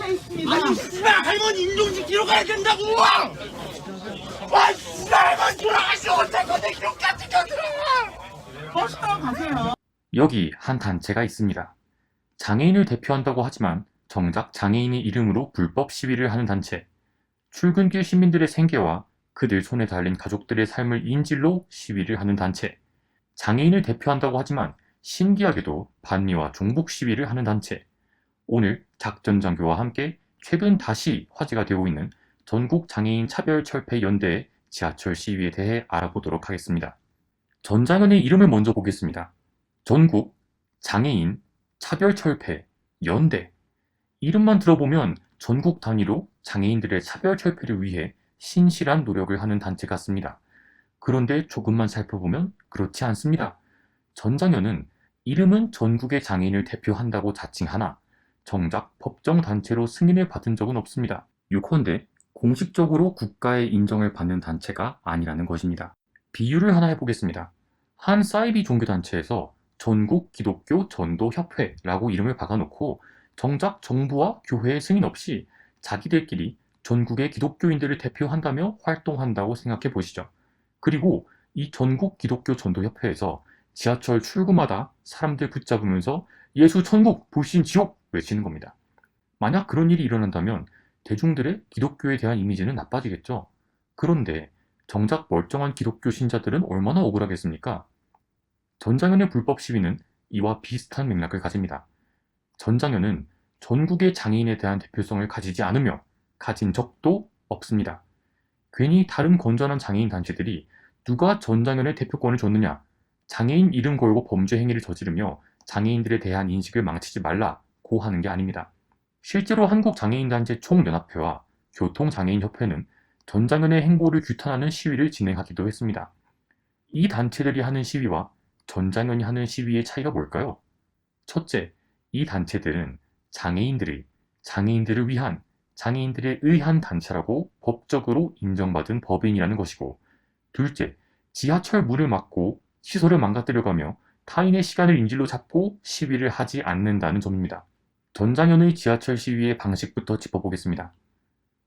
닫혀 있습니다. 아니 씨발 할머니 인종 지키러 가야 된다고! 아 씨발 할머니 돌아가시면 어쩔 건데 이렇게까지 들어와! 버스타워 가세요. 여기 한 단체가 있습니다. 장애인을 대표한다고 하지만 정작 장애인의 이름으로 불법 시위를 하는 단체. 출근길 시민들의 생계와 그들 손에 달린 가족들의 삶을 인질로 시위를 하는 단체. 장애인을 대표한다고 하지만 신기하게도 반미와 종북 시위를 하는 단체. 오늘 작전장교와 함께 최근 다시 화제가 되고 있는 전국 장애인 차별철폐 연대의 지하철 시위에 대해 알아보도록 하겠습니다. 전장현의 이름을 먼저 보겠습니다. 전국 장애인 차별철폐 연대. 이름만 들어보면 전국 단위로 장애인들의 차별철폐를 위해 신실한 노력을 하는 단체 같습니다. 그런데 조금만 살펴보면 그렇지 않습니다. 전장현은 이름은 전국의 장애인을 대표한다고 자칭하나 정작 법정단체로 승인을 받은 적은 없습니다. 요컨대 공식적으로 국가의 인정을 받는 단체가 아니라는 것입니다. 비유를 하나 해보겠습니다. 한 사이비 종교단체에서 전국 기독교 전도협회라고 이름을 박아놓고 정작 정부와 교회의 승인 없이 자기들끼리 전국의 기독교인들을 대표한다며 활동한다고 생각해 보시죠. 그리고 이 전국 기독교 전도협회에서 지하철 출구마다 사람들 붙잡으면서 예수 천국, 불신 지옥 외치는 겁니다. 만약 그런 일이 일어난다면 대중들의 기독교에 대한 이미지는 나빠지겠죠. 그런데 정작 멀쩡한 기독교 신자들은 얼마나 억울하겠습니까? 전장현의 불법 시위는 이와 비슷한 맥락을 가집니다. 전장현은 전국의 장애인에 대한 대표성을 가지지 않으며 가진 적도 없습니다. 괜히 다른 건전한 장애인 단체들이 누가 전장현의 대표권을 줬느냐, 장애인 이름 걸고 범죄 행위를 저지르며 장애인들에 대한 인식을 망치지 말라고 하는 게 아닙니다. 실제로 한국장애인단체 총연합회와 교통장애인협회는 전장현의 행보를 규탄하는 시위를 진행하기도 했습니다. 이 단체들이 하는 시위와 전장현이 하는 시위의 차이가 뭘까요? 첫째, 이 단체들은 장애인들을 위한, 장애인들에 의한 단체라고 법적으로 인정받은 법인이라는 것이고, 둘째, 지하철 문을 막고 시설을 망가뜨려가며 타인의 시간을 인질로 잡고 시위를 하지 않는다는 점입니다. 전장현의 지하철 시위의 방식부터 짚어보겠습니다.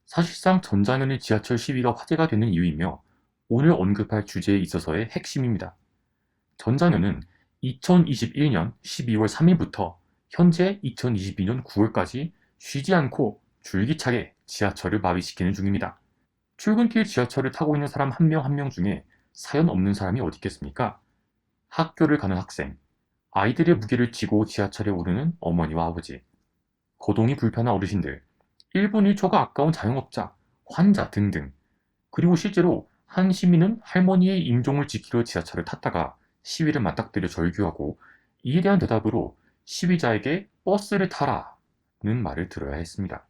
사실상 전장현의 지하철 시위가 화제가 되는 이유이며 오늘 언급할 주제에 있어서의 핵심입니다. 전장현은 2021년 12월 3일부터 현재 2022년 9월까지 쉬지 않고 줄기차게 지하철을 마비시키는 중입니다. 출근길 지하철을 타고 있는 사람 한 명 한 명 중에 사연 없는 사람이 어디 있겠습니까? 학교를 가는 학생, 아이들의 무게를 쥐고 지하철에 오르는 어머니와 아버지, 거동이 불편한 어르신들, 1분 1초가 아까운 자영업자, 환자 등등. 그리고 실제로 한 시민은 할머니의 임종을 지키러 지하철을 탔다가 시위를 맞닥뜨려 절규하고 이에 대한 대답으로 시위자에게 버스를 타라는 말을 들어야 했습니다.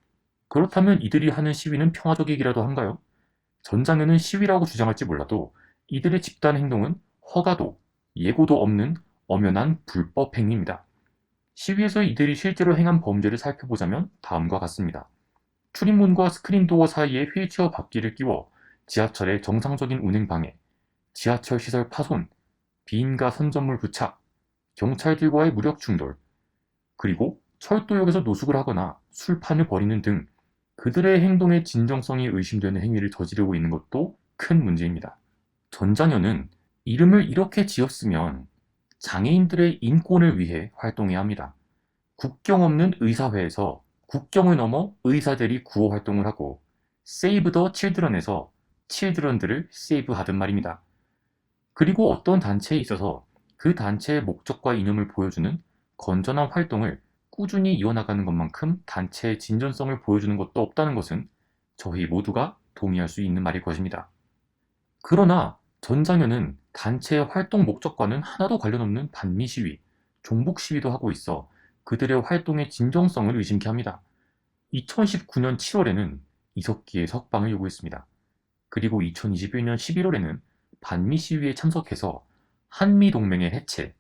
그렇다면 이들이 하는 시위는 평화적이기라도 한가요? 전장현은 시위라고 주장할지 몰라도 이들의 집단 행동은 허가도 예고도 없는 엄연한 불법 행위입니다. 시위에서 이들이 실제로 행한 범죄를 살펴보자면 다음과 같습니다. 출입문과 스크린도어 사이에 휠체어 바퀴를 끼워 지하철의 정상적인 운행 방해, 지하철 시설 파손, 비인가 선전물 부착, 경찰들과의 무력 충돌, 그리고 철도역에서 노숙을 하거나 술판을 벌이는 등 그들의 행동의 진정성이 의심되는 행위를 저지르고 있는 것도 큰 문제입니다. 전장현은 이름을 이렇게 지었으면 장애인들의 인권을 위해 활동해야 합니다. 국경 없는 의사회에서 국경을 넘어 의사들이 구호 활동을 하고 세이브 더 칠드런에서 칠드런들을 세이브하든 말입니다. 그리고 어떤 단체에 있어서 그 단체의 목적과 이념을 보여주는 건전한 활동을 꾸준히 이어나가는 것만큼 단체의 진전성을 보여주는 것도 없다는 것은 저희 모두가 동의할 수 있는 말일 것입니다. 그러나 전장현은 단체의 활동 목적과는 하나도 관련 없는 반미 시위, 종북 시위도 하고 있어 그들의 활동의 진정성을 의심케 합니다. 2019년 7월에는 이석기의 석방을 요구했습니다. 그리고 2021년 11월에는 반미 시위에 참석해서 한미동맹의 해체,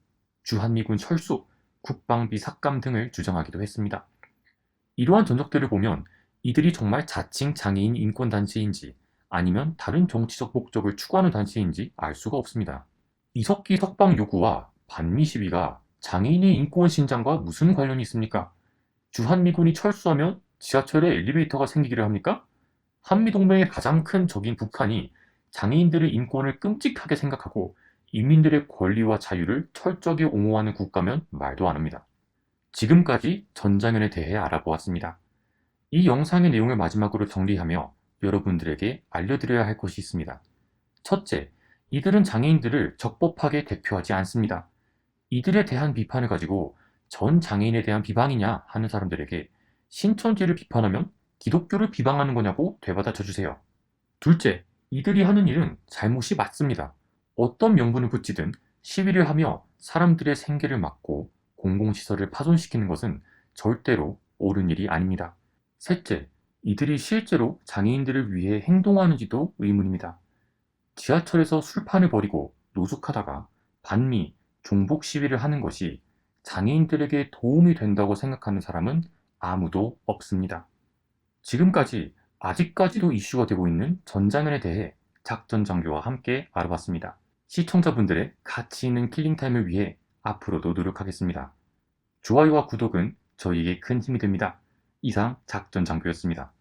주한미군 철수, 국방비 삭감 등을 주장하기도 했습니다. 이러한 전적들을 보면 이들이 정말 자칭 장애인 인권단체인지 아니면 다른 정치적 목적을 추구하는 단체인지 알 수가 없습니다. 이석기 석방 요구와 반미 시위가 장애인의 인권 신장과 무슨 관련이 있습니까? 주한미군이 철수하면 지하철에 엘리베이터가 생기기를 합니까? 한미동맹의 가장 큰 적인 북한이 장애인들의 인권을 끔찍하게 생각하고 인민들의 권리와 자유를 철저히 옹호하는 국가면 말도 안 합니다. 지금까지 전장현에 대해 알아보았습니다. 이 영상의 내용을 마지막으로 정리하며 여러분들에게 알려드려야 할 것이 있습니다. 첫째, 이들은 장애인들을 적법하게 대표하지 않습니다. 이들에 대한 비판을 가지고 전 장애인에 대한 비방이냐 하는 사람들에게 신천지를 비판하면 기독교를 비방하는 거냐고 되받아쳐 주세요. 둘째, 이들이 하는 일은 잘못이 맞습니다. 어떤 명분을 붙이든 시위를 하며 사람들의 생계를 막고 공공시설을 파손시키는 것은 절대로 옳은 일이 아닙니다. 셋째, 이들이 실제로 장애인들을 위해 행동하는지도 의문입니다. 지하철에서 술판을 벌이고 노숙하다가 반미, 종북 시위를 하는 것이 장애인들에게 도움이 된다고 생각하는 사람은 아무도 없습니다. 지금까지 아직까지도 이슈가 되고 있는 전장현에 대해 작전장교와 함께 알아봤습니다. 시청자분들의 가치 있는 킬링타임을 위해 앞으로도 노력하겠습니다. 좋아요와 구독은 저희에게 큰 힘이 됩니다. 이상 작전장교였습니다.